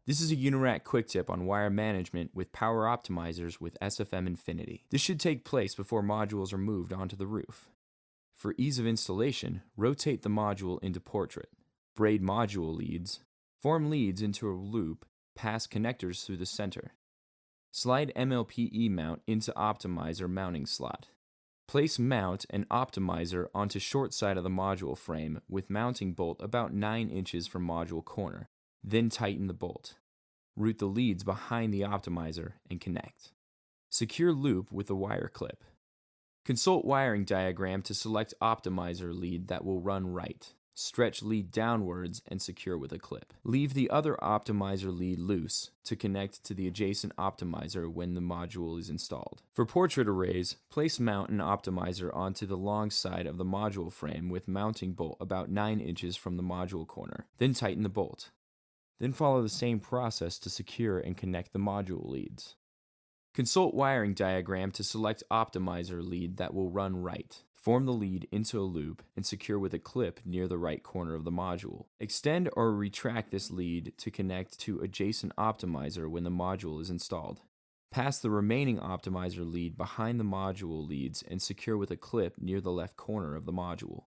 This is a Unirac quick tip on wire management with power optimizers with SFM Infinity. This should take place before modules are moved onto the roof. For ease of installation, rotate the module into portrait. Braid module leads. Form leads into a loop, pass connectors through the center. Slide MLPE mount into optimizer mounting slot. Place mount and optimizer onto short side of the module frame with mounting bolt about 9 inches from module corner. Then tighten the bolt. Route the leads behind the optimizer and connect. Secure loop with a wire clip. Consult wiring diagram to select optimizer lead that will run right. Stretch lead downwards and secure with a clip. Leave the other optimizer lead loose to connect to the adjacent optimizer when the module is installed. For portrait arrays, place mount and optimizer onto the long side of the module frame with mounting bolt about 9 inches from the module corner. Then tighten the bolt. Then follow the same process to secure and connect the module leads. Consult wiring diagram to select optimizer lead that will run right. Form the lead into a loop and secure with a clip near the right corner of the module. Extend or retract this lead to connect to adjacent optimizer when the module is installed. Pass the remaining optimizer lead behind the module leads and secure with a clip near the left corner of the module.